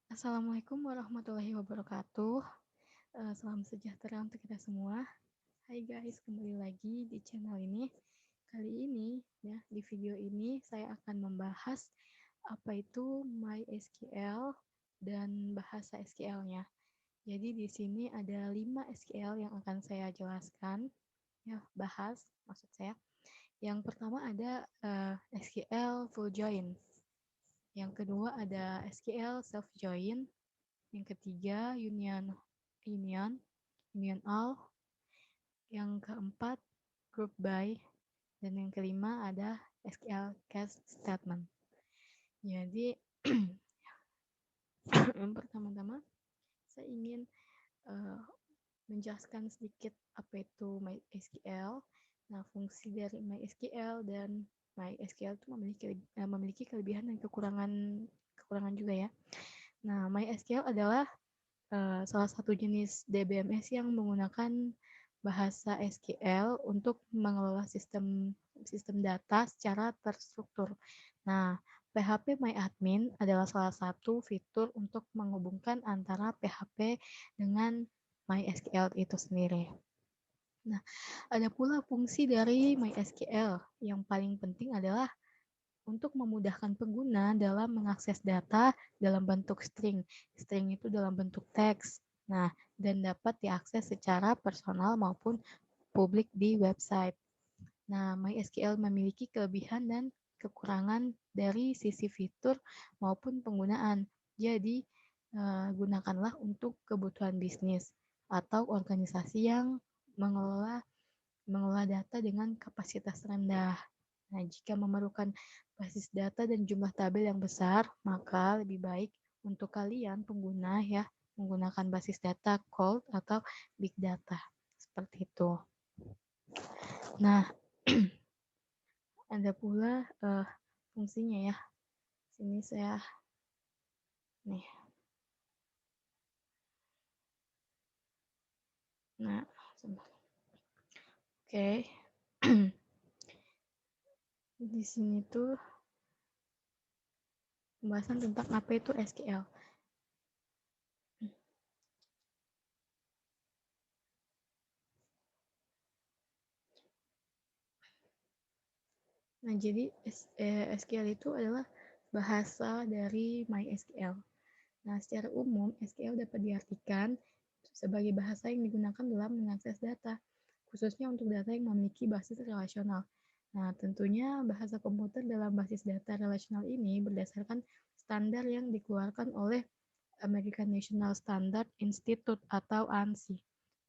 Assalamualaikum warahmatullahi wabarakatuh. Salam sejahtera untuk kita semua. Hai guys, kembali lagi di channel ini. Kali ini, ya, di video ini saya akan membahas apa itu MySQL dan bahasa SQL-nya. Jadi di sini ada 5 SQL yang akan saya jelaskan, ya, bahas maksud saya. Yang pertama ada SQL full join. Yang kedua ada SQL self join. Yang ketiga union, union all. Yang keempat group by. Dan yang kelima ada SQL cast statement. Jadi yang pertama-tama saya ingin uh, menjelaskan sedikit apa itu MySQL. Nah, fungsi dari MySQL dan MySQL itu memiliki kelebihan dan kekurangan juga ya. Nah, MySQL adalah salah satu jenis DBMS yang menggunakan bahasa SQL untuk mengelola sistem data secara terstruktur. Nah, PHP MyAdmin adalah salah satu fitur untuk menghubungkan antara PHP dengan MySQL itu sendiri. Nah, ada pula fungsi dari MySQL. Yang paling penting adalah untuk memudahkan pengguna dalam mengakses data dalam bentuk string. String itu dalam bentuk teks. Nah, dan dapat diakses secara personal maupun publik di website. Nah, MySQL memiliki kelebihan dan kekurangan dari sisi fitur maupun penggunaan. Jadi, gunakanlah untuk kebutuhan bisnis atau organisasi yang mengelola data dengan kapasitas rendah. Nah, jika memerlukan basis data dan jumlah tabel yang besar, maka lebih baik untuk kalian pengguna ya menggunakan basis data cold atau big data. Seperti itu. Nah, ada pula fungsinya ya. Sini saya nih. Nah, sebentar. Oke. Di sini tuh pembahasan tentang apa itu SQL. Nah, jadi SQL itu adalah bahasa dari MySQL. Nah, secara umum, SQL dapat diartikan sebagai bahasa yang digunakan dalam mengakses data, khususnya untuk data yang memiliki basis relasional. Nah, tentunya bahasa komputer dalam basis data relasional ini berdasarkan standar yang dikeluarkan oleh American National Standard Institute atau ANSI.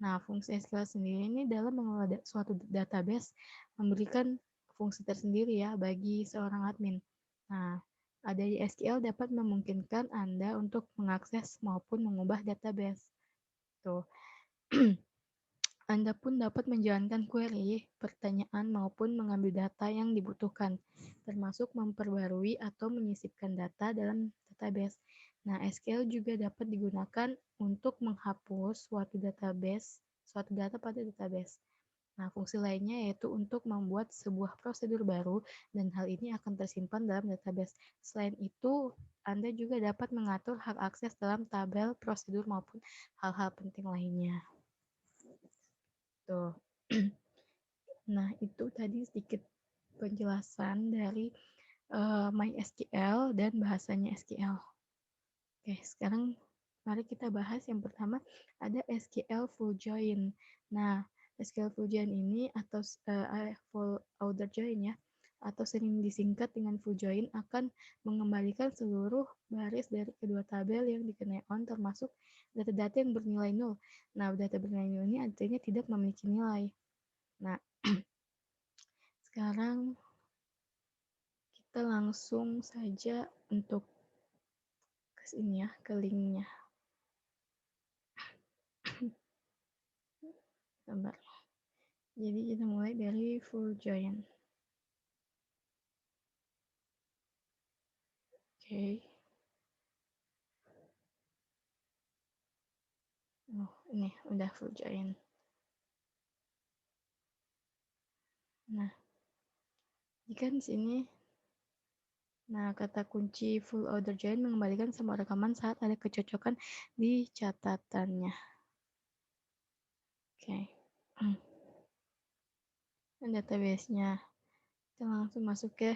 Nah, fungsi SQL sendiri ini dalam mengelola suatu database memberikan fungsi tersendiri ya bagi seorang admin. Nah, adanya SQL dapat memungkinkan Anda untuk mengakses maupun mengubah database. Tuh. Anda pun dapat menjalankan query, pertanyaan, maupun mengambil data yang dibutuhkan, termasuk memperbarui atau menyisipkan data dalam database. Nah, SQL juga dapat digunakan untuk menghapus suatu data pada database. Nah, fungsi lainnya yaitu untuk membuat sebuah prosedur baru dan hal ini akan tersimpan dalam database. Selain itu, Anda juga dapat mengatur hak akses dalam tabel prosedur maupun hal-hal penting lainnya. Tuh. Nah, itu tadi sedikit penjelasan dari MySQL dan bahasanya SQL. Oke, sekarang mari kita bahas yang pertama ada SQL full join. Nah, SQL full join ini atau full outer join ya, atau sering disingkat dengan full join akan mengembalikan seluruh baris dari kedua tabel yang dikenai on termasuk data-data yang bernilai nol. Nah, data bernilai nol ini artinya tidak memiliki nilai. Nah, sekarang kita langsung saja untuk ke sini ya, ke linknya. Sabar. Jadi kita mulai dari full join. Oke. Oh, ini udah full join. Nah, jika di sini Nah, kata kunci full order join mengembalikan semua rekaman saat ada kecocokan di catatannya. Oke. Dan database-nya. Kita langsung masuk ke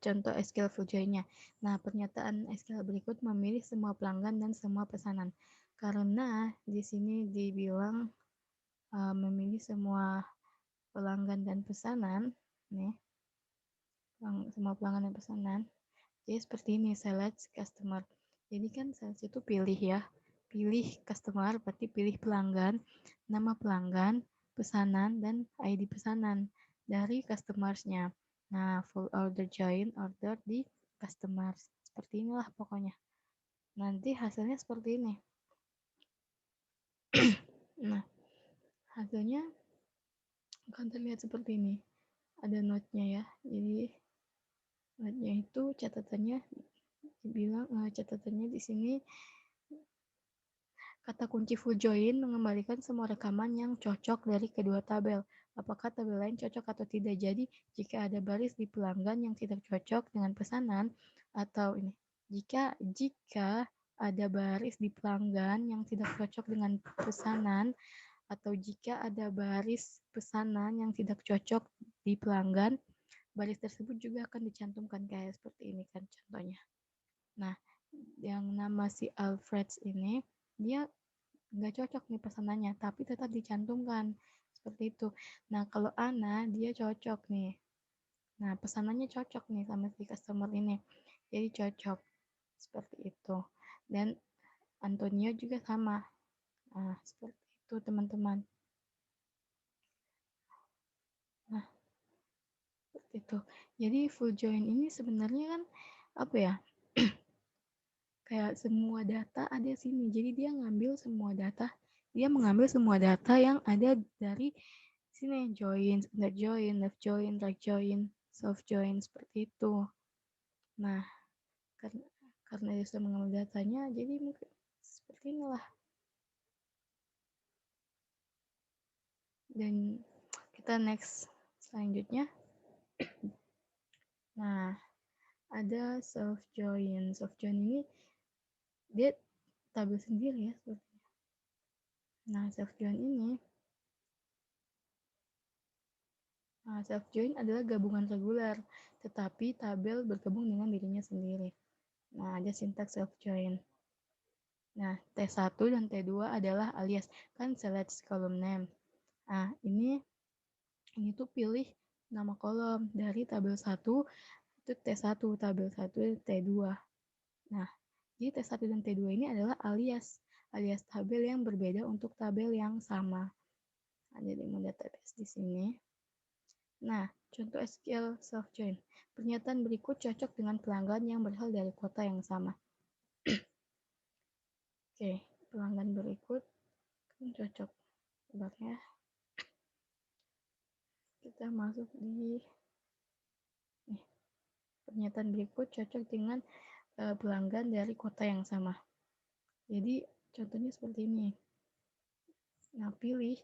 contoh SQL full join-nya. Nah, pernyataan SQL berikut memilih semua pelanggan dan semua pesanan. Karena di sini dibilang memilih semua pelanggan dan pesanan, nih, semua pelanggan dan pesanan. Jadi seperti ini, select customer. Jadi kan select itu pilih ya, pilih customer berarti pilih pelanggan, nama pelanggan, pesanan, dan ID pesanan dari customers-nya. Nah, full order join order di customers. Seperti inilah pokoknya. Nanti hasilnya seperti ini. Nah, hasilnya akan terlihat seperti ini. Ada note-nya ya. Jadi note-nya itu catatannya dibilang catatannya di sini kata kunci full join mengembalikan semua rekaman yang cocok dari kedua tabel. Apakah tabel lain cocok atau tidak? Jadi, jika ada baris di pelanggan yang tidak cocok dengan pesanan atau ini, jika ada baris di pelanggan yang tidak cocok dengan pesanan atau jika ada baris pesanan yang tidak cocok di pelanggan, baris tersebut juga akan dicantumkan kayak seperti ini kan contohnya. Nah, yang nama si Alfred ini dia nggak cocok nih pesanannya, tapi tetap dicantumkan seperti itu. Nah, kalau Ana dia cocok nih. Nah, pesanannya cocok nih sama si customer ini. Jadi cocok seperti itu. Dan Antonio juga sama. Nah, seperti itu teman-teman. Nah, seperti itu. Jadi full join ini sebenarnya kan apa ya? Kayak semua data ada sini. Jadi dia ngambil semua data, dia mengambil semua data yang ada dari sini, join, not join, left join, right join, soft join, seperti itu. Nah, karena dia sudah mengambil datanya, jadi mungkin seperti inilah. Dan kita next selanjutnya. Nah, ada soft join. Soft join ini dia tabel sendiri ya. Nah, soft join ini self join adalah gabungan reguler, tetapi tabel bergabung dengan dirinya sendiri. Nah, ada sintaks self join. Nah, T1 dan T2 adalah alias, kan select column name. Nah, ini tuh pilih nama kolom dari tabel 1 itu T1, tabel 1 T2. Nah, jadi T1 dan T2 ini adalah alias tabel yang berbeda untuk tabel yang sama. Nah, jadi mau database di sini. Nah, contoh SQL self-join. Pernyataan berikut cocok dengan pelanggan yang berasal dari kota yang sama. Oke, pelanggan berikut kan cocok. Sebentar ya. Kita masuk di nih. Pernyataan berikut cocok dengan pelanggan dari kota yang sama. Jadi, contohnya seperti ini. Nah, pilih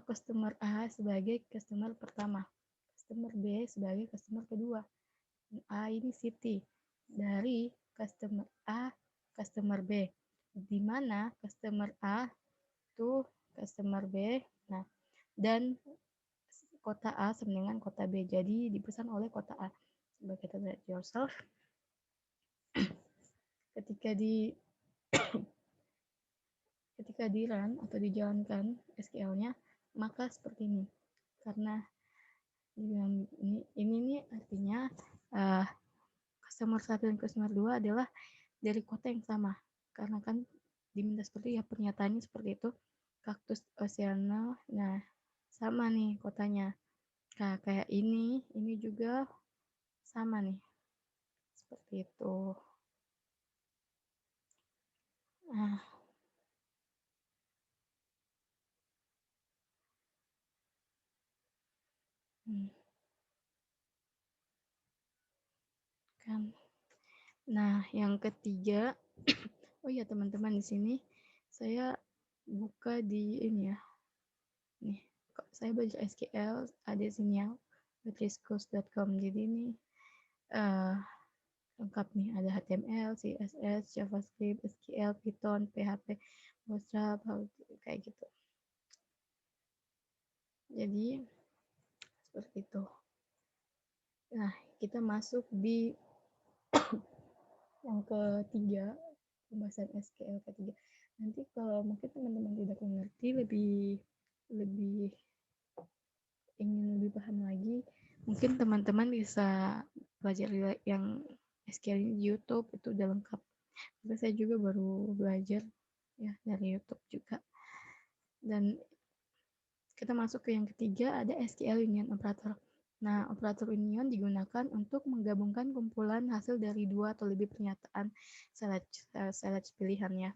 customer A sebagai customer pertama. Customer B sebagai customer kedua. A ini city dari customer A customer B, di mana customer A itu customer B, nah, dan kota A sama dengan kota B, jadi dipesan oleh kota A. Coba kita lihat yourself. ketika di run atau dijalankan SQL-nya, maka seperti ini. Karena ini nih artinya customer 1 dan customer 2 adalah dari kota yang sama. Karena kan diminta seperti ya, pernyataannya seperti itu. Kaktus Oceana, nah sama nih kotanya. Nah, kayak ini juga sama nih. Seperti itu. Nah, kan. Nah, yang ketiga, oh ya teman-teman, di sini saya buka di ini ya. Nih, saya baca SQL ada sinyal, wetriscos.com. Jadi ini lengkap nih, ada HTML, CSS, JavaScript, SQL, Python, PHP, Bootstrap, kayak gitu. Jadi seperti itu. Nah, kita masuk di yang ketiga, pembahasan SQL ketiga. Nanti kalau mungkin teman-teman tidak mengerti, lebih ingin lebih paham lagi, mungkin teman-teman bisa pelajari yang SQL ini di YouTube, itu udah lengkap. Tapi saya juga baru belajar ya dari YouTube juga. Dan kita masuk ke yang ketiga, ada SQL Union Operator. Nah, operator union digunakan untuk menggabungkan kumpulan hasil dari dua atau lebih pernyataan select pilihannya.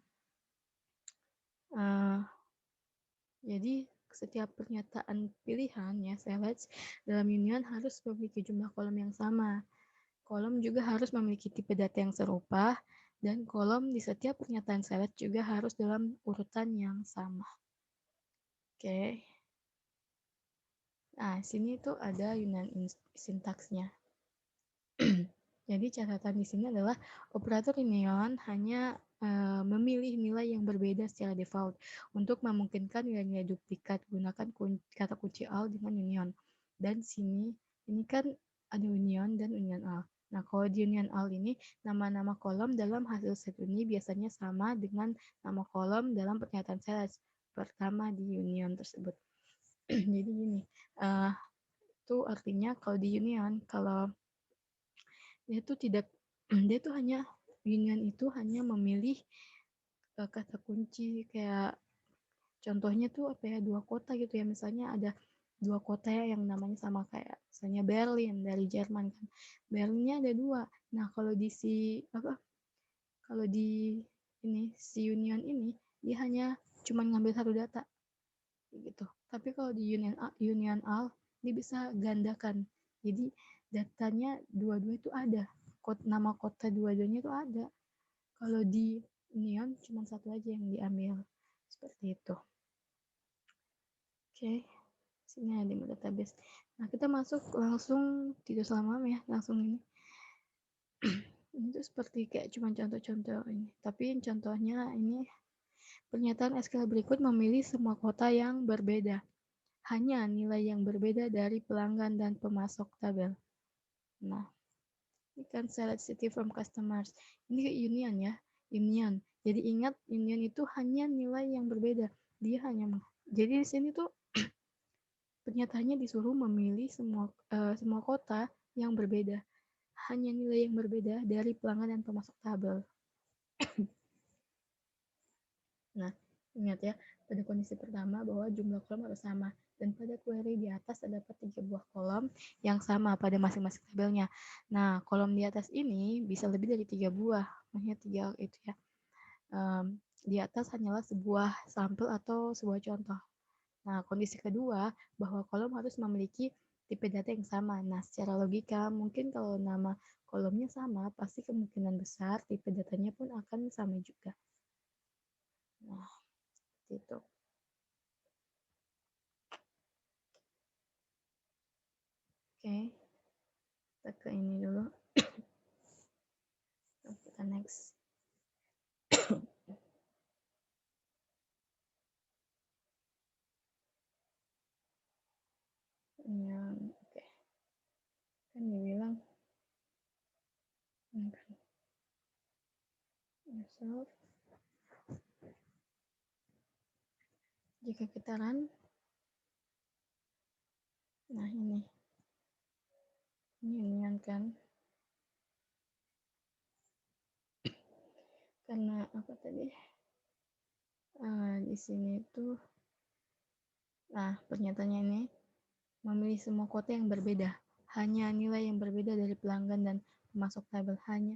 Jadi, setiap pernyataan pilihan ya select dalam union harus memiliki jumlah kolom yang sama. Kolom juga harus memiliki tipe data yang serupa, dan kolom di setiap pernyataan select juga harus dalam urutan yang sama. Oke. Nah, sini tuh ada union sintaksnya. Jadi catatan di sini adalah operator union hanya memilih nilai yang berbeda secara default untuk memungkinkan nilai-nilai duplikat. Gunakan kata kunci all dengan union. Dan sini ini kan ada union dan union all. Nah, kalau di union all ini nama-nama kolom dalam hasil set uni biasanya sama dengan nama kolom dalam pernyataan select pertama di union tersebut. Jadi gini, itu artinya kalau di union, kalau dia tuh tidak dia tuh hanya union itu hanya memilih kata kunci kayak contohnya tuh apa ya, dua kota gitu ya, misalnya ada dua kota ya yang namanya sama kayak misalnya Berlin dari Jerman kan, Berlinnya ada dua. Nah kalau di kalau di ini si union ini dia hanya cuma ngambil satu data gitu. Tapi kalau di union all dia bisa gandakan, jadi datanya dua-dua itu ada, nama kota dua-duanya itu ada. Kalau di union cuma satu aja yang diambil, seperti itu. Oke, sini ada di database. Nah, kita masuk langsung, tidak selama ya, langsung ini. Ini tuh seperti kayak cuma contoh-contoh ini. Tapi contohnya ini pernyataan SQL berikut memilih semua kota yang berbeda. Hanya nilai yang berbeda dari pelanggan dan pemasok tabel. Nah, ini kan select city from customers. Ini union ya, union. Jadi ingat union itu hanya nilai yang berbeda. Dia hanya jadi di sini tuh pernyataannya disuruh memilih semua kota yang berbeda. Hanya nilai yang berbeda dari pelanggan dan pemasok tabel. Nah, ingat ya, pada kondisi pertama bahwa jumlah kolom harus sama. Dan pada query di atas terdapat 3 buah kolom yang sama pada masing-masing tabelnya. Nah, kolom di atas ini bisa lebih dari 3 buah. Maksudnya 3 itu ya. Di atas hanyalah sebuah sampel atau sebuah contoh. Nah, kondisi kedua, bahwa kolom harus memiliki tipe data yang sama. Nah, secara logika, mungkin kalau nama kolomnya sama, pasti kemungkinan besar tipe datanya pun akan sama juga. Nah, gitu. Oke, kita ke ini dulu. Kita next. Yang oke. Kan dibilang yourself. Jika kita run, nah ini kan karena apa tadi, di sini tuh, nah pernyataannya ini memilih semua kota yang berbeda, hanya nilai yang berbeda dari pelanggan dan pemasok tabel, hanya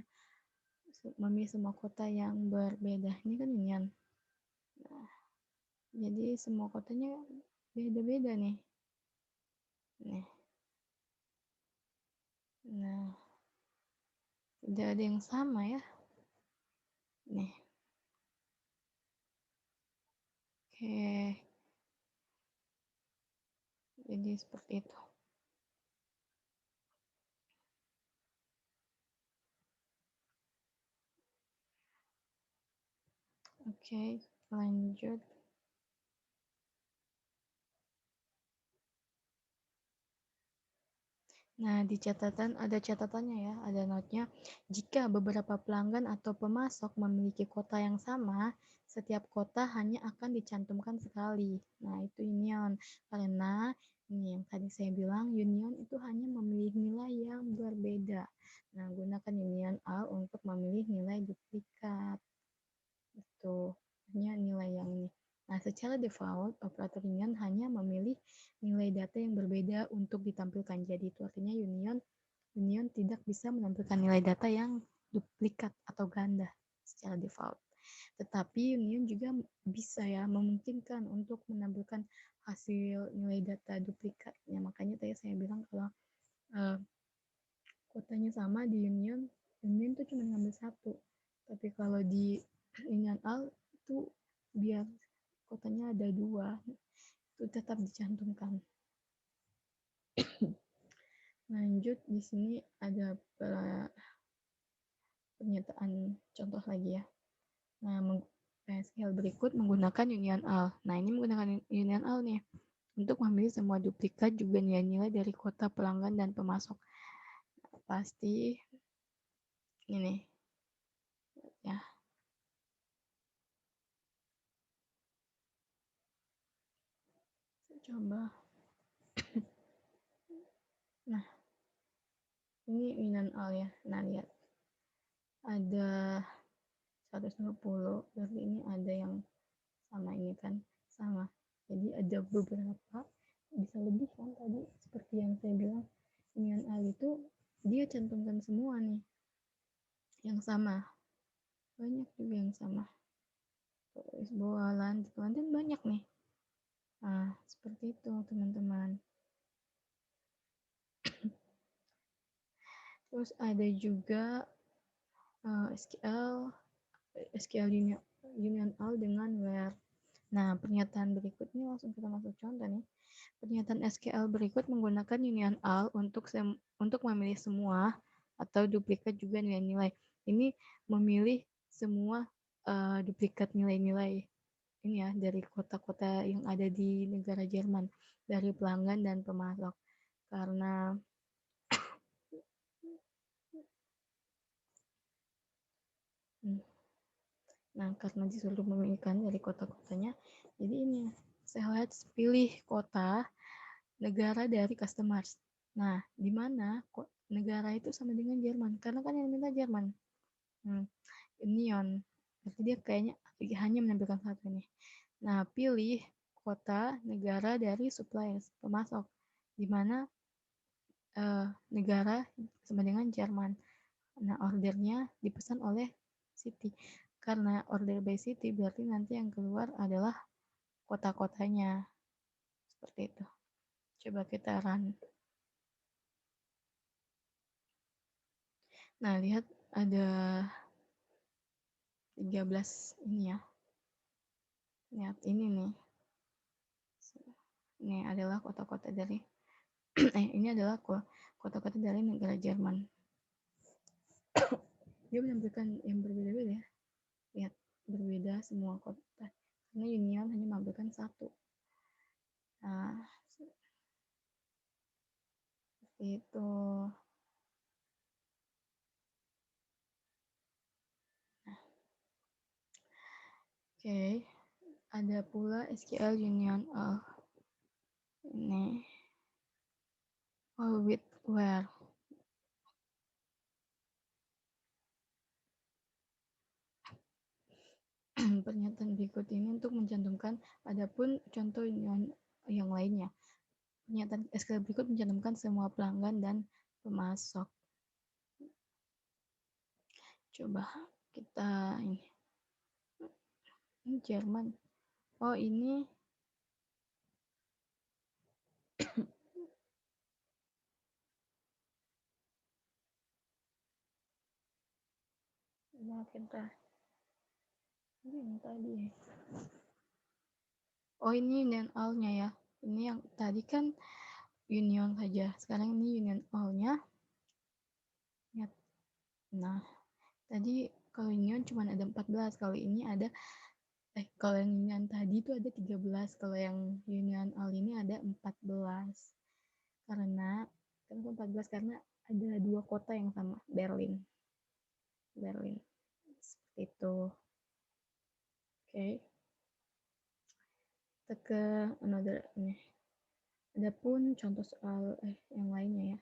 memilih semua kota yang berbeda. Ini kan union. Nah, jadi semua kotanya beda-beda nih. Nih. Nah, tidak ada yang sama ya. Nih. Oke. Jadi seperti itu. Oke, lanjut. Nah, di catatan ada catatannya ya, ada notnya. Jika beberapa pelanggan atau pemasok memiliki kota yang sama, setiap kota hanya akan dicantumkan sekali. Nah, itu union. Karena ini yang tadi saya bilang, union itu hanya memilih nilai yang berbeda. Nah, gunakan union all untuk memilih nilai duplikat. Itu hanya nilai yang ini. Nah, secara default, operator union hanya memilih nilai data yang berbeda untuk ditampilkan. Jadi itu artinya union tidak bisa menampilkan nilai data yang duplikat atau ganda secara default. Tetapi union juga bisa ya memungkinkan untuk menampilkan hasil nilai data duplikatnya. Makanya tadi saya bilang kalau uh, kotanya sama di union tuh cuma ngambil satu. Tapi kalau di union all itu biar kotanya ada dua, itu tetap dicantumkan. Lanjut, di sini ada pernyataan contoh lagi ya. Nah, PSQL berikut menggunakan union all. Nah, ini menggunakan union all nih untuk memilih semua duplikat juga nilai-nilai dari kota pelanggan dan pemasok. Nah, pasti ini ya. Coba. Nah, ini union all ya. Nah, lihat. Ada 120, berarti ini ada yang sama ini kan. Sama. Jadi ada beberapa, bisa lebih kan tadi. Seperti yang saya bilang, union all itu dia cantumkan semua nih. Yang sama. Banyak juga yang sama. Tulis bawah lanjut banyak nih. Nah, seperti itu teman-teman. Terus ada juga SQL union all dengan where. Nah, pernyataan berikut ini langsung kita masuk contoh nih. Pernyataan SQL berikut menggunakan union all untuk memilih semua atau duplikat juga nilai-nilai. Ini memilih semua duplikat nilai-nilai ini ya dari kota-kota yang ada di negara Jerman, dari pelanggan dan pemasok. Karena nah, karena disuruh memilihkan dari kota-kotanya, jadi ini saya lihat pilih kota negara dari customers. Nah, di mana negara itu sama dengan Jerman? Karena kan yang minta Jerman. Union. Berarti dia kayaknya hanya menampilkan satu nih. Nah, pilih kota negara dari suppliers, pemasok. Di mana negara sama dengan Jerman. Nah, ordernya dipesan oleh City. Karena order by City berarti nanti yang keluar adalah kota-kotanya. Seperti itu. Coba kita run. Nah, lihat ada 13 ini ya. Lihat ini nih. Ini adalah kota-kota dari ini adalah kota-kota dari negara Jerman. Dia menampilkan yang berbeda-beda ya. Lihat, berbeda semua kota. Karena union hanya menampilkan satu. Nah, seperti itu. Nah, oke. Ada pula SQL union of ini all with where. Pernyataan berikut ini untuk mencantumkan adapun contoh yang lainnya. Pernyataan SQL berikut mencantumkan semua pelanggan dan pemasok. Coba kita ini Jerman. Oh, ini nah, kita ini tadi. Oh, ini union all-nya ya. Ini yang tadi kan union saja. Sekarang ini union all-nya. Nah, tadi kalau union cuma ada 14, kalau ini ada kalau yang Union tadi itu ada 13, kalau yang Union All ini ada 14. Karena kenapa 14? Karena ada 2 kota yang sama, Berlin. Seperti itu. Oke. Kita ke another ini. Adapun contoh soal yang lainnya ya.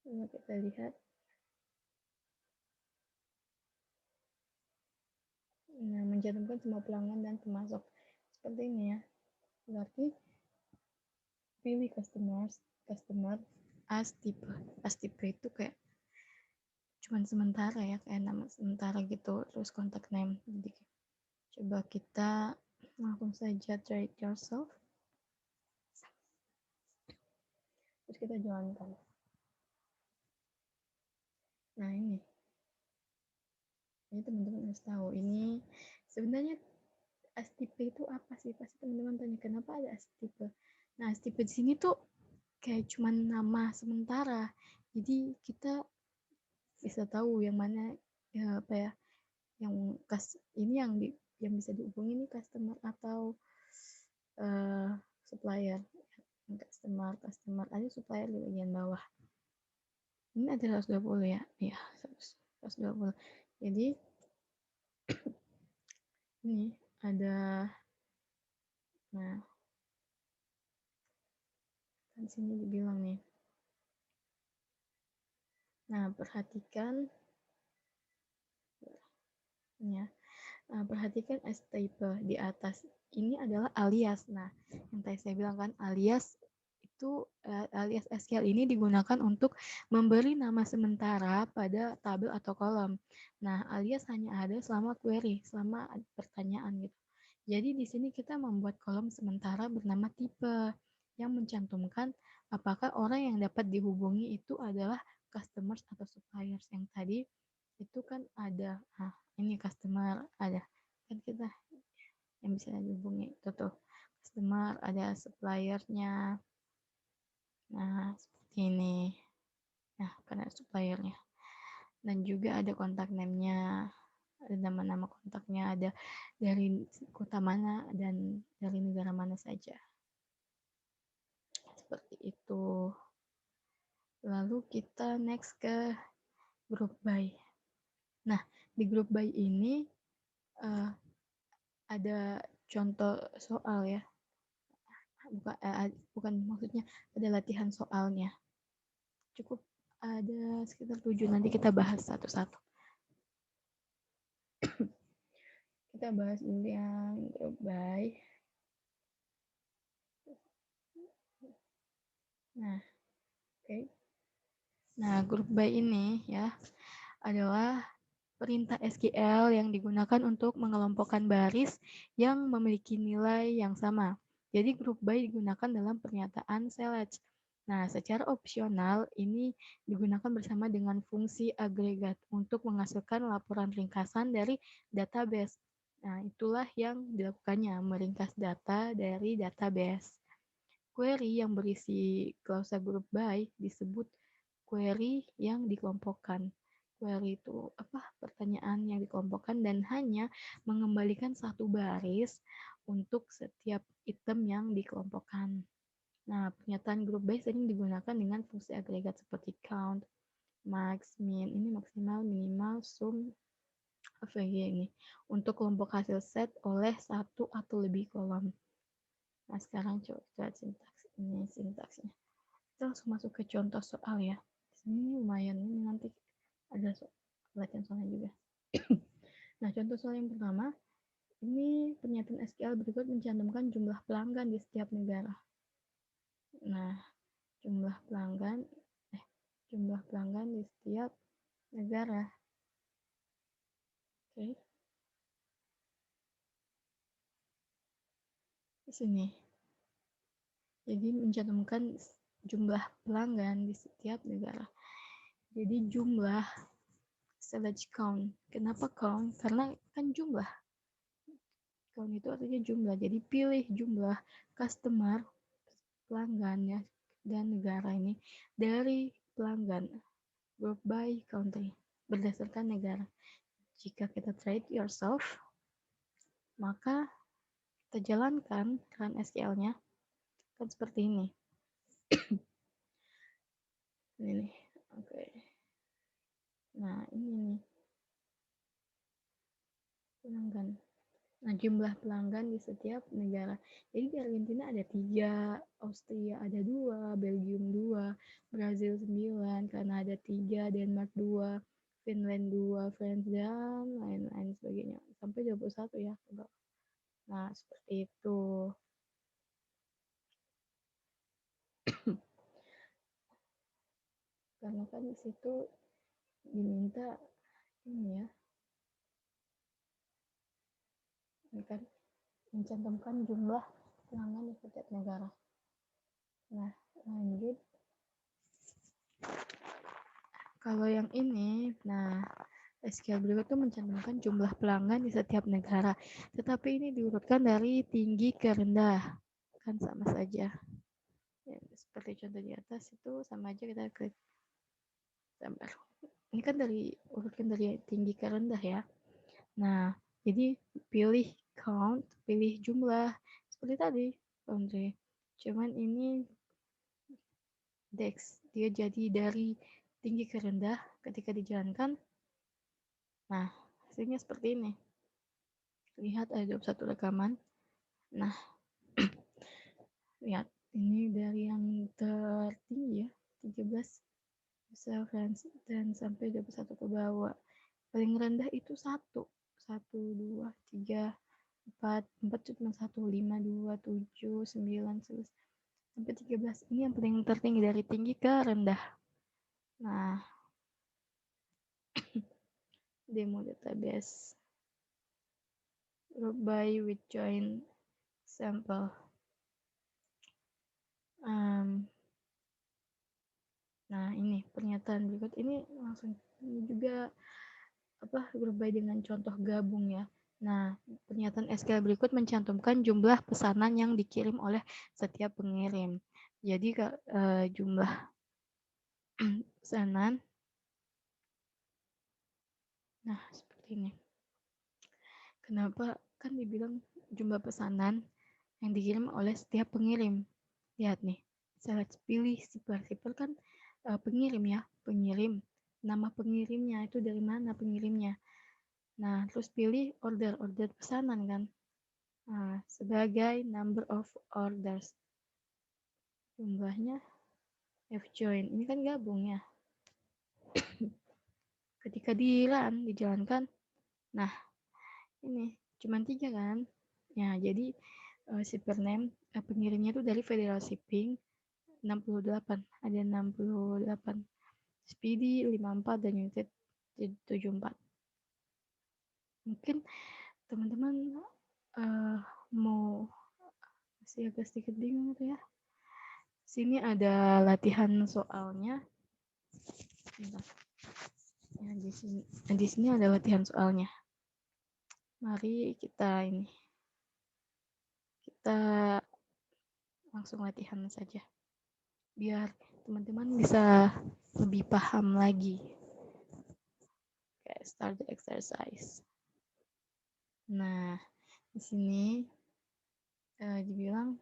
Coba kita lihat. Nah, mencantumkan semua pelanggan dan pemasok. Seperti ini ya. Berarti pilih customer as type. As type itu kayak cuman sementara ya, kayak nama sementara gitu, terus contact name. Jadi coba kita langsung saja try it yourself. Terus kita jalankan. Nah ini teman-teman harus tahu, ini sebenarnya astipe itu apa sih? Pasti teman-teman tanya kenapa ada astipe. Nah astipe di sini tuh kayak cuman nama sementara. Jadi kita bisa tahu yang mana ya, apa ya, yang ini yang bisa dihubungi nih customer atau supplier. Customer ada supplier di bagian bawah. Ini ada 120 ya? Iya, 120. Jadi ini ada, nah kan sini dibilang nih. Nah, perhatikan ya. Nah, perhatikan as type di atas. Ini adalah alias. Nah, yang tadi saya bilang kan alias itu alias SQL ini digunakan untuk memberi nama sementara pada tabel atau kolom. Nah, alias hanya ada selama query, selama pertanyaan gitu. Jadi di sini kita membuat kolom sementara bernama tipe yang mencantumkan apakah orang yang dapat dihubungi itu adalah customers atau suppliers. Yang tadi itu kan ada, ini customer ada, kan kita yang bisa dihubungi itu tuh customer, ada suppliernya. Nah, seperti ini. Nah, karena suppliernya. Dan juga ada kontak name-nya, ada nama-nama kontaknya, ada dari kota mana dan dari negara mana saja. Seperti itu. Lalu kita next ke group by. Nah, di group by ini ada contoh soal ya. Bukan maksudnya ada latihan soalnya. Cukup ada sekitar 7, nanti kita bahas satu-satu. Kita bahas dulu yang group by. Nah, oke. Nah, group by ini ya adalah perintah SQL yang digunakan untuk mengelompokkan baris yang memiliki nilai yang sama. Jadi group by digunakan dalam pernyataan select. Nah, secara opsional ini digunakan bersama dengan fungsi agregat untuk menghasilkan laporan ringkasan dari database. Nah, itulah yang dilakukannya, meringkas data dari database. Query yang berisi klausa group by disebut query yang dikelompokkan. Query itu apa? Pertanyaan yang dikelompokkan dan hanya mengembalikan satu baris untuk setiap item yang dikelompokkan. Nah, pernyataan group by sering digunakan dengan fungsi agregat seperti count, max, min, ini maksimal, minimal, sum, AVG ini untuk kelompok hasil set oleh satu atau lebih kolom. Nah, sekarang coba kita lihat sintaksnya. Kita langsung masuk ke contoh soal ya. Ini lumayan, ini nanti ada latihan soalnya juga. Nah, contoh soal yang pertama, ini pernyataan SQL berikut mencantumkan jumlah pelanggan di setiap negara. Nah, jumlah pelanggan di setiap negara. Oke. Di sini. Jadi mencantumkan jumlah pelanggan di setiap negara. Jadi jumlah select count. Kenapa count? Karena kan jumlah. Count itu artinya jumlah. Jadi pilih jumlah customer, pelanggan ya, dan negara ini dari pelanggan. Group by country. Berdasarkan negara. jika kita trade yourself, maka kita jalankan run SQL-nya kan seperti ini. Ini nih, oke. Nah, ini nih pelanggan. Nah, jumlah pelanggan di setiap negara. Jadi di Argentina ada 3, Austria ada 2, Belgium 2, Brazil 9, Kanada 3, Denmark 2, Finland 2, France dan lain-lain sebagainya. Sampai 21 ya. Nah, seperti itu. Karena kan di situ diminta ini ya, kan mencantumkan jumlah pelanggan di setiap negara. Nah, lanjut. Kalau yang ini, nah SQL berikut itu mencantumkan jumlah pelanggan di setiap negara. Tetapi ini diurutkan dari tinggi ke rendah. Kan sama saja. Ya, seperti contoh di atas itu sama aja kita klik gambar. Ini kan urutkan dari tinggi ke rendah ya. Nah, jadi pilih count, pilih jumlah. Seperti tadi, Andre. Cuman ini Dex. Dia jadi dari tinggi ke rendah ketika dijalankan. Nah, hasilnya seperti ini. Lihat ada 21 rekaman. Nah, lihat ini dari yang tertinggi ya, 13 besar dan sampai 21 ke bawah. Paling rendah itu 1, 2, 3, 4 cuma 1, 5, 2, 7, 9, 11, sampai 13. Ini yang paling tertinggi dari tinggi ke rendah. Nah, demo database group by with join sample. Nah, ini pernyataan berikut ini langsung juga group by dengan contoh gabung ya. Nah, pernyataan SQL berikut mencantumkan jumlah pesanan yang dikirim oleh setiap pengirim. Jadi jumlah pesanan. Nah, seperti ini. Kenapa kan dibilang jumlah pesanan yang dikirim oleh setiap pengirim? Lihat nih, saya pilih sipar kan pengirim ya, pengirim. Nama pengirimnya itu dari mana pengirimnya. Nah, terus pilih order pesanan kan. Nah, sebagai number of orders. Jumlahnya F join. Ini kan gabung ya. Ketika dijalankan. Nah, ini cuma 3 kan. Ya, jadi shipper name pengirimnya itu dari Federal Shipping 68. Ada 68. Speedy 54 dan United 74. Mungkin teman-teman mau masih agak sedikit bingung gitu ya. Sini ada latihan soalnya. Ya, di sini ada latihan soalnya. Mari kita langsung latihan saja. Biar teman-teman bisa lebih paham lagi. Okay, start the exercise. Nah, di sini dibilang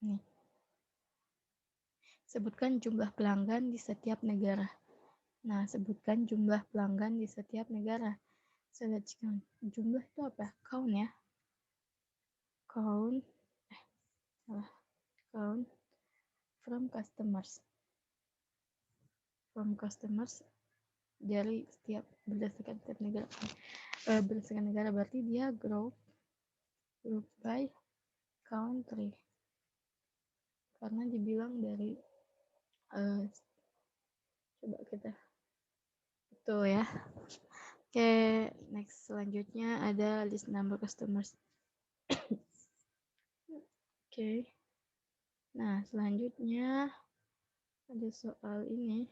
nih, sebutkan jumlah pelanggan di setiap negara. Nah, sebutkan jumlah pelanggan di setiap negara. Selectkan jumlah itu apa? Count ya. Count from customers. From customers dari berdasarkan setiap negara. Berdasarkan negara berarti dia group by country. Karena dibilang dari coba kita betul ya. Oke, next selanjutnya ada list number customers. Oke. Nah, selanjutnya ada soal ini.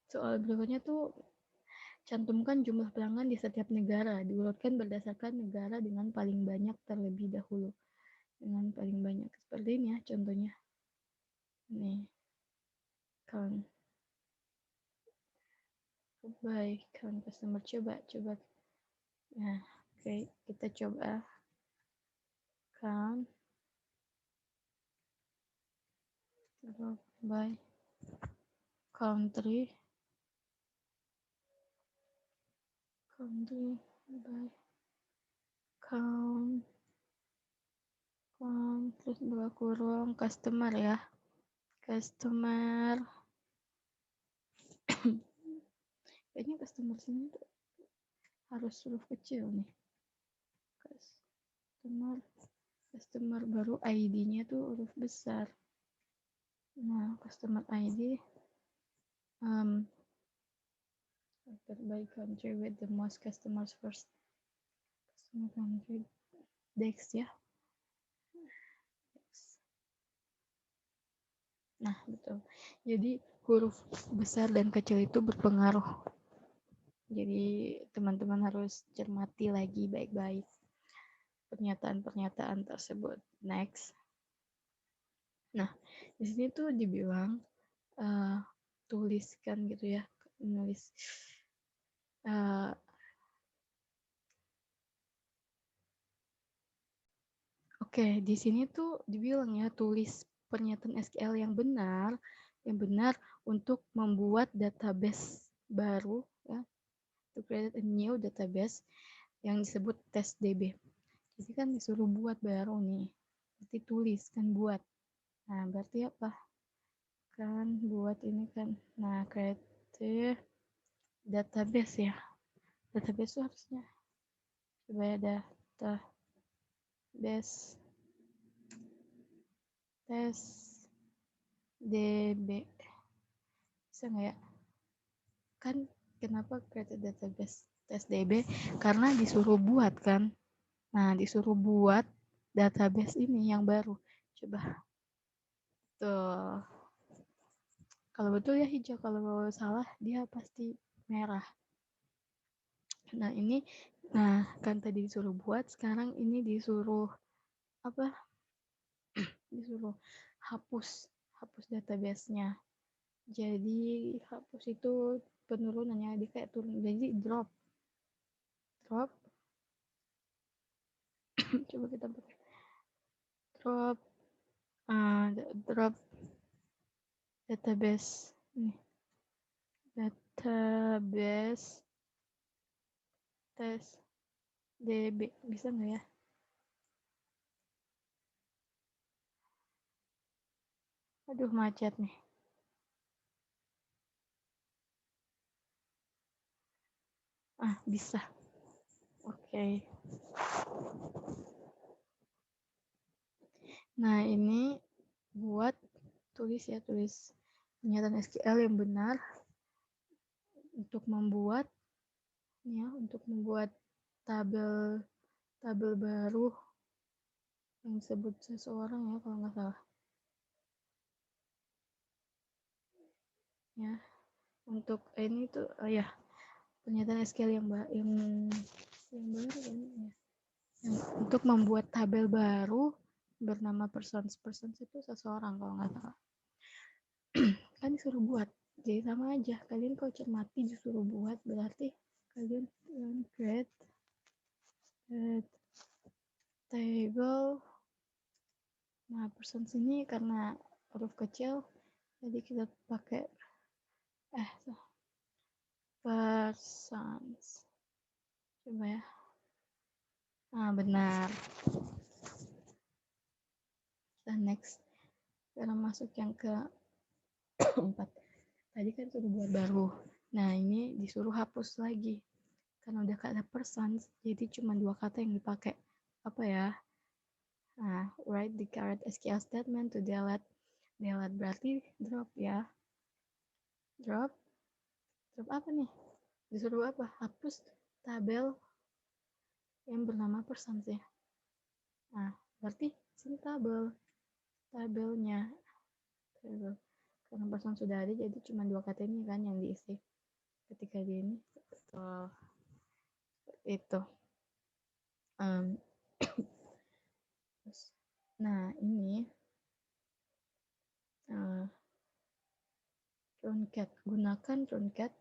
Soal berikutnya tuh Cantumkan jumlah pelanggan di setiap negara, diurutkan berdasarkan negara dengan paling banyak terlebih dahulu. Dengan paling banyak seperti ini ya contohnya. Nih, count by count customer, coba. Nah, oke, kita coba count by country by count terus dua kurung customer ya, customer. Kayaknya customer sini tuh harus huruf kecil nih. Customer baru ID-nya tuh huruf besar. Nah, customer ID by country with the most customers first. Customer country Dex ya. Nah, betul. Jadi huruf besar dan kecil itu berpengaruh. Jadi teman-teman harus cermati lagi baik-baik pernyataan-pernyataan tersebut. Next. Nah, di sini tuh dibilang tuliskan gitu ya, nulis Oke, di sini tuh dibilang ya, tulis pernyataan SQL yang benar untuk membuat database baru ya, to create a new database yang disebut testDB. Jadi kan disuruh buat baru nih, berarti tulis kan buat. Nah, berarti apa? Kan buat ini kan. Nah, create database ya. Database itu harusnya coba ya, database test DB. Bisa nggak ya? Kan kenapa create database test DB? Karena disuruh buat kan. Nah, disuruh buat database ini yang baru. Coba. Tuh. Kalau betul ya hijau, kalau salah dia pasti merah. Nah, ini kan tadi disuruh buat, sekarang ini disuruh apa? Disuruh hapus database-nya. Jadi hapus itu penurunannya, dia kayak turun, jadi drop coba kita pakai drop database nih, database test DB, bisa nggak ya? Aduh, macet nih. Bisa. Oke. Nah, ini buat tulis pernyataan SQL yang benar untuk membuat tabel baru yang disebut seseorang ya, kalau nggak salah ya, untuk ini tuh ya pernyataan SQL yang baru kan ya. Untuk membuat tabel baru bernama persons itu seseorang kalau nggak salah. Kan disuruh buat, jadi sama aja, kalian kalau cermati disuruh buat berarti kalian create table. Nah, persons ini karena huruf kecil jadi kita pakai persons. Coba ya. Benar. Dan next. Sekarang masuk yang ke 4. Tadi kan sudah buat baru. Nah, ini disuruh hapus lagi. Karena udah kata persons, jadi cuma 2 kata yang dipakai. Apa ya? Write the correct SQL statement to delete. Delete berarti drop ya. Drop apa nih? Disuruh apa? Hapus tabel yang bernama persons ya. Berarti sini tabelnya. Karena persons sudah ada, jadi cuma 2 kata ini kan yang diisi. ketika dia ini itu. Nah ini truncat, gunakan truncat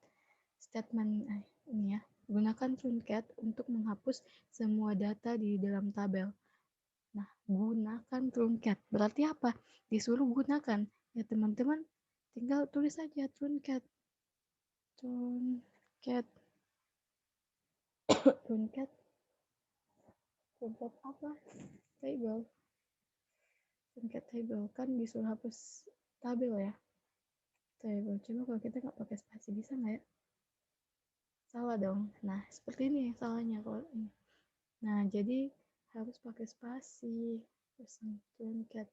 statement ini ya. Gunakan truncat untuk menghapus semua data di dalam tabel. Nah, gunakan truncat. Berarti apa? Disuruh gunakan. Ya teman-teman, tinggal tulis saja truncat. Truncat. Truncat. Truncat apa? Table. Truncat table. Kan disuruh hapus tabel ya. Table. Coba kalau kita nggak pakai spasi, bisa nggak ya? Salah dong. Nah, seperti ini salahnya kalau ini. Nah, jadi harus pakai spasi. Terus truncat.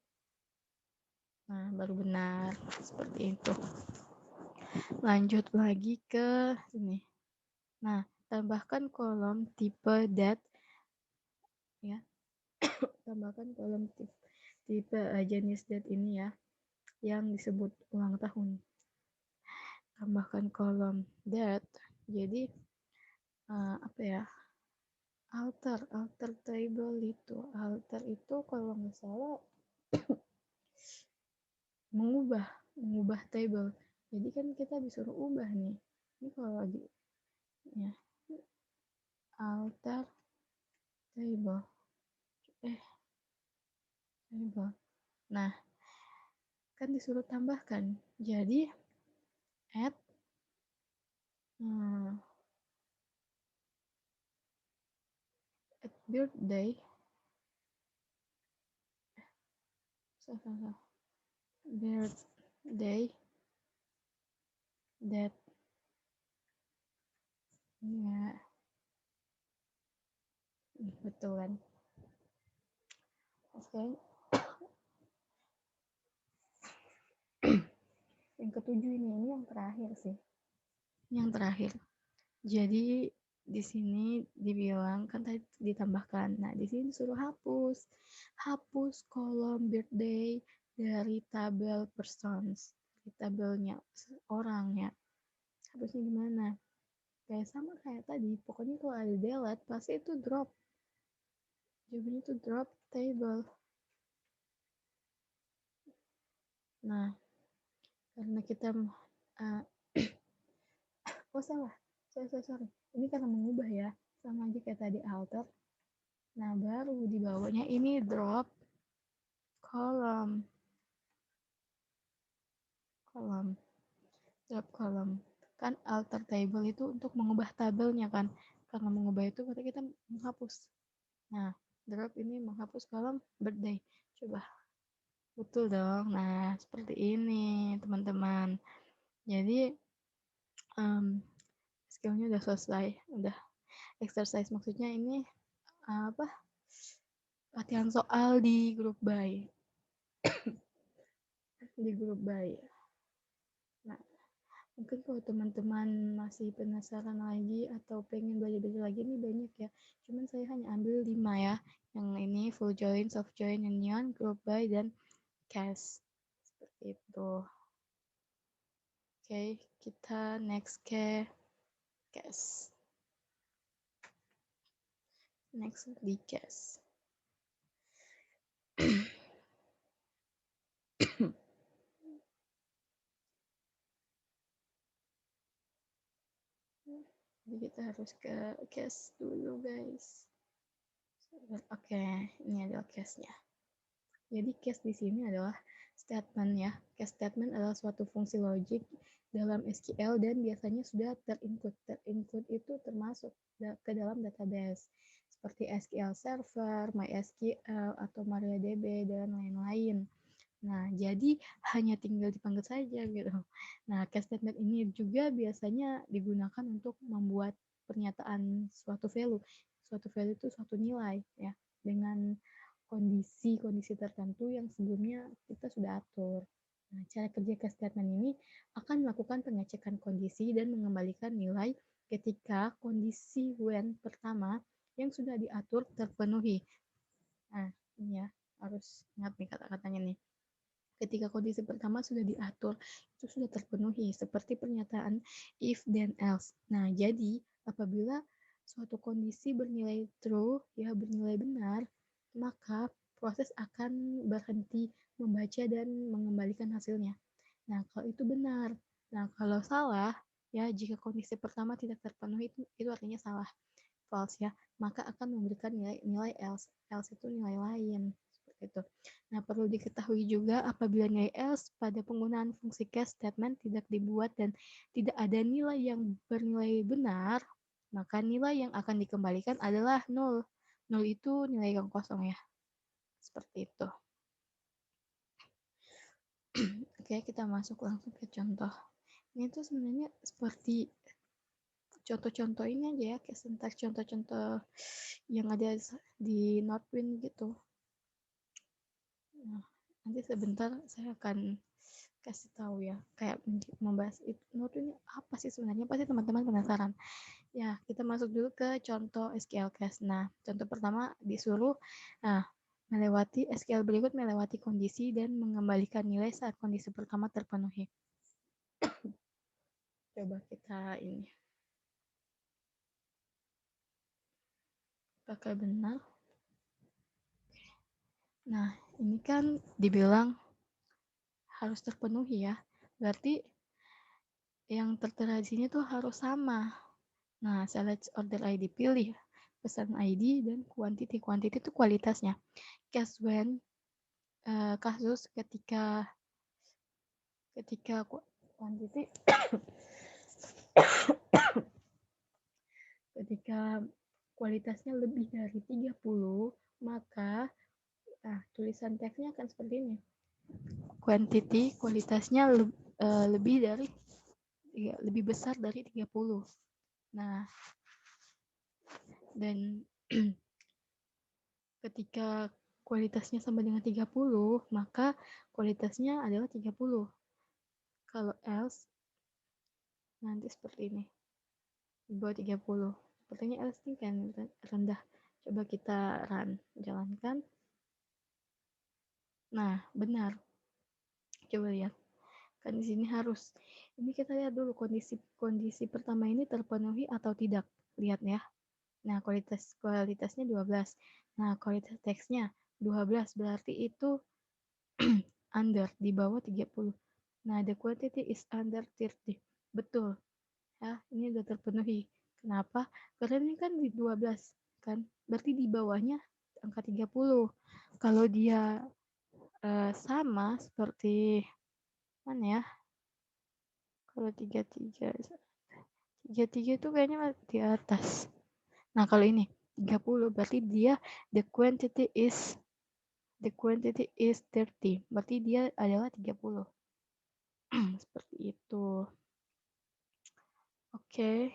Nah, baru benar. Seperti itu. Lanjut lagi ke sini. Nah, tambahkan kolom tipe date ya. Tambahkan kolom tipe jenis date ini ya yang disebut ulang tahun. Tambahkan kolom date. Jadi apa ya? Alter table itu. Alter itu kalau nggak salah mengubah table. Jadi kan kita disuruh ubah nih. Ini kalau lagi ya alter table. Table. Nah, kan disuruh tambahkan. Jadi add at birthday birthday that ya betul kan. Oke. Yang ketujuh ini yang terakhir sih, yang terakhir. Jadi di sini dibilang kan tadi ditambahkan. Nah, di sini disuruh hapus kolom birthday dari tabel persons, di tabelnya orang ya. Hapusnya gimana? Kayak sama kayak tadi, pokoknya kalau ada delete pasti itu drop. Jawabannya itu drop table. Nah, karena kita oh salah, sorry. Ini karena mengubah ya, sama aja kayak tadi alter. Nah, baru di bawahnya ini drop column. Drop column. Kan alter table itu untuk mengubah tabelnya kan. Karena mengubah itu berarti kita menghapus. Nah, drop ini menghapus kolom birthday. Coba. Betul dong. Nah, seperti ini, teman-teman. Jadi, skillnya udah selesai. Udah exercise, maksudnya ini apa? Latihan soal di grup by. Di grup by. Nah, mungkin kalau teman-teman masih penasaran lagi atau pengen belajar lagi, ini banyak ya. Cuman saya hanya ambil 5 ya. Yang ini full join, soft join, union, group by, dan cast. Seperti itu. Oke, kita next ke cast. Next di cast. Jadi kita harus ke cast dulu guys. Oke, ini adalah case-nya. Jadi case di sini adalah statement ya. Case statement adalah suatu fungsi logik dalam SQL dan biasanya sudah terinclude. Terinclude itu termasuk ke dalam database seperti SQL Server, MySQL atau MariaDB dan lain-lain. Nah, jadi hanya tinggal dipanggil saja gitu. Nah, case statement ini juga biasanya digunakan untuk membuat pernyataan suatu value. Suatu value itu suatu nilai ya, dengan kondisi-kondisi tertentu yang sebelumnya kita sudah atur. Nah, cara kerja case statement ini akan melakukan pengecekan kondisi dan mengembalikan nilai ketika kondisi when pertama yang sudah diatur terpenuhi. Nah, ini ya, harus ingat nih kata-katanya nih. ketika kondisi pertama sudah diatur, itu sudah terpenuhi, seperti pernyataan if then else. Nah, jadi apabila suatu kondisi bernilai true, ya bernilai benar, maka proses akan berhenti membaca dan mengembalikan hasilnya. Nah, kalau itu benar. Nah, kalau salah, ya jika kondisi pertama tidak terpenuhi, itu artinya salah, false ya, maka akan memberikan nilai else. Else itu nilai lain. Seperti itu. Nah, perlu diketahui juga apabila nilai else pada penggunaan fungsi case statement tidak dibuat dan tidak ada nilai yang bernilai benar, maka nilai yang akan dikembalikan adalah nol. Nol itu nilai yang kosong ya. Seperti itu. Oke, kita masuk langsung ke contoh. Ini tuh sebenarnya seperti contoh-contoh ini aja ya, kayak sintaks contoh-contoh yang ada di Notewin gitu. Nah, nanti sebentar saya akan kasih tahu ya, kayak membahas itu Notewin apa sih sebenarnya, pasti teman-teman penasaran. Ya, kita masuk dulu ke contoh SQL case. Nah, contoh pertama disuruh, melewati SQL berikut melewati kondisi dan mengembalikan nilai saat kondisi pertama terpenuhi. Coba kita ini. Pakai benar. Nah, ini kan dibilang harus terpenuhi ya. Berarti yang tertera di sini tuh harus sama. Nah, select order ID, pilih pesan ID dan quantity. Quantity itu kualitasnya. Case when, kasus ketika quantity ketika kualitasnya lebih dari 30, maka tulisan teksnya akan seperti ini. Quantity kualitasnya lebih besar dari 30. Nah, dan ketika kualitasnya sama dengan 30, maka kualitasnya adalah 30. Kalau else, nanti seperti ini. Di bawah 30. Sepertinya else ini kan rendah. Coba kita jalankan. Nah, benar. Coba lihat. Kan di sini harus. Ini kita lihat dulu kondisi pertama ini terpenuhi atau tidak. Lihat ya. Nah, kualitasnya 12. Nah, kualitas teksnya 12 berarti itu under, di bawah 30. Nah, the quantity is under 30. Betul. Ya, ini udah terpenuhi. Kenapa? Karena ini kan di 12 kan. Berarti di bawahnya angka 30. Kalau dia sama seperti mana ya? Kalau 33 itu kayaknya di atas. Nah, kalau ini 30 berarti dia the quantity is 30. Berarti dia adalah 30. Seperti itu. Oke.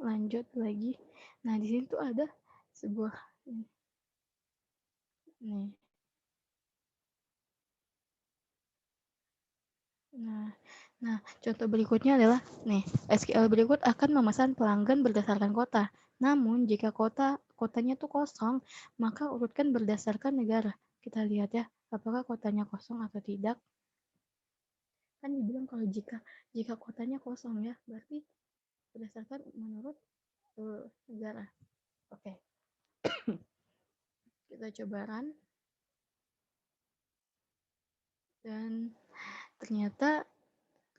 Lanjut lagi. Nah, di sini tuh ada sebuah nih. Nah, contoh berikutnya adalah nih, SQL berikut akan memesan pelanggan berdasarkan kota. Namun, jika kotanya tuh kosong, maka urutkan berdasarkan negara. Kita lihat ya, apakah kotanya kosong atau tidak. Kan dibilang kalau jika kotanya kosong ya, berarti berdasarkan menurut negara. Oke. Kita coba run. Dan ternyata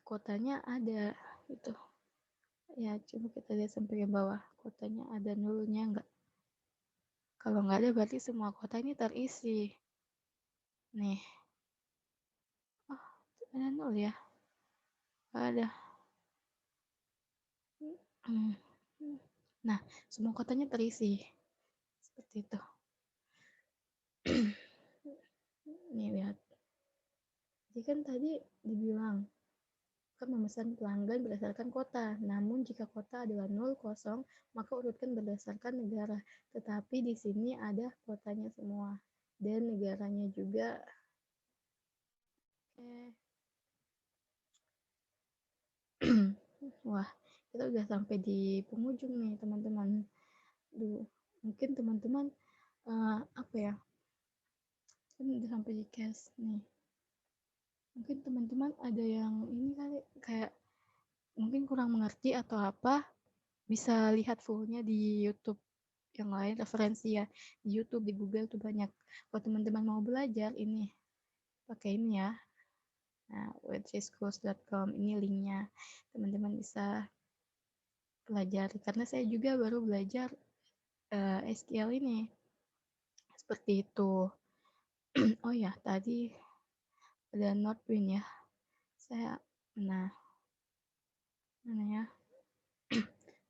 kotanya ada gitu. Ya, coba kita lihat sampai ke bawah. Kotanya ada nolnya enggak? Kalau nggak ada berarti semua kota ini terisi. Nih. Oh, ada nol ya? Nggak ada. Nah, semua kotanya terisi. Seperti itu. Nih, lihat. Jadi kan tadi dibilang kan memesan pelanggan berdasarkan kota. Namun jika kota adalah 0, kosong, maka urutkan berdasarkan negara. Tetapi di sini ada kotanya semua. Dan negaranya juga. Wah, kita udah sampai di penghujung nih teman-teman. Mungkin teman-teman apa ya? Kan udah sampai di cache nih. Mungkin teman-teman ada yang ini kali kayak mungkin kurang mengerti atau apa, bisa lihat fullnya di YouTube yang lain referensi ya. Di YouTube, di Google tuh banyak. Kalau teman-teman mau belajar ini pakai ini ya. Nah, whichishschools.com ini linknya. Teman-teman bisa pelajari karena saya juga baru belajar SQL ini. Seperti itu. Oh ya, tadi ada Northwind ya. Saya nah mana ya?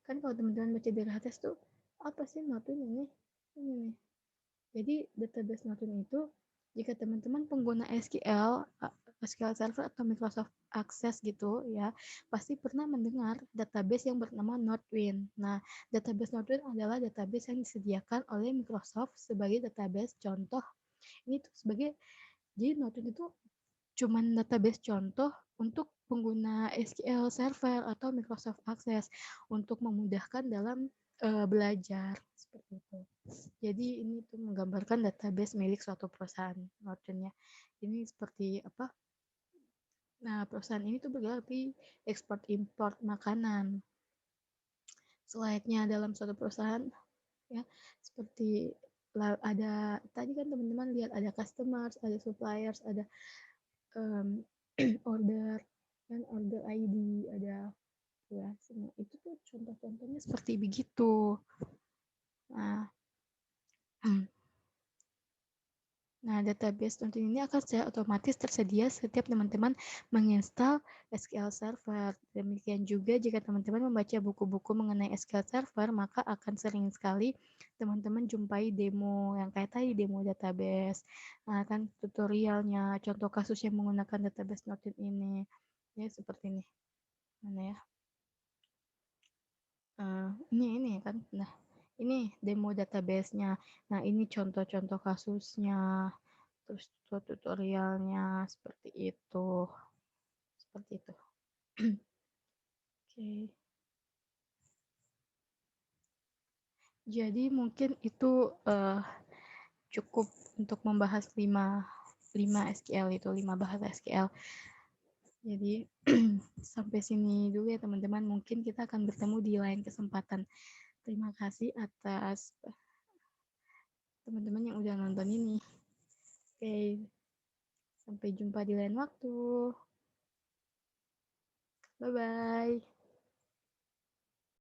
Kan kalau teman-teman baca dari atas tuh apa sih Northwind ini? Ini nih. Jadi database Northwind itu jika teman-teman pengguna SQL Server atau Microsoft Access gitu ya, pasti pernah mendengar database yang bernama Northwind. Nah, database Northwind adalah database yang disediakan oleh Microsoft sebagai database contoh. Ini tuh sebagai jadi Northwind itu cuman database contoh untuk pengguna SQL Server atau Microsoft Access untuk memudahkan dalam belajar seperti itu. Jadi ini tuh menggambarkan database milik suatu perusahaan Norton ya. Ini seperti apa? Nah, perusahaan ini tuh bergerak di ekspor impor makanan. Selayaknya dalam suatu perusahaan ya, seperti ada tadi kan teman-teman lihat ada customers, ada suppliers, ada um, order dan order ID, ada ya semua itu tuh contoh-contohnya seperti begitu. Nah, Nah, database tentu ini akan secara otomatis tersedia setiap teman-teman menginstal SQL Server. Demikian juga jika teman-teman membaca buku-buku mengenai SQL Server, maka akan sering sekali teman-teman jumpai demo yang kayak tadi, demo database. Nah, kan tutorialnya, contoh kasus yang menggunakan database Norton ini. Ya, seperti ini. Mana ya? Ini kan. Nah, ini demo database-nya. Nah, ini contoh-contoh kasusnya. Terus tutorialnya seperti itu. Seperti itu. Oke. Jadi mungkin itu cukup untuk membahas 5 SQL itu, 5 bahasa SQL. Jadi sampai sini dulu ya teman-teman. Mungkin kita akan bertemu di lain kesempatan. Terima kasih atas teman-teman yang udah nonton ini. Oke, sampai jumpa di lain waktu. Bye-bye.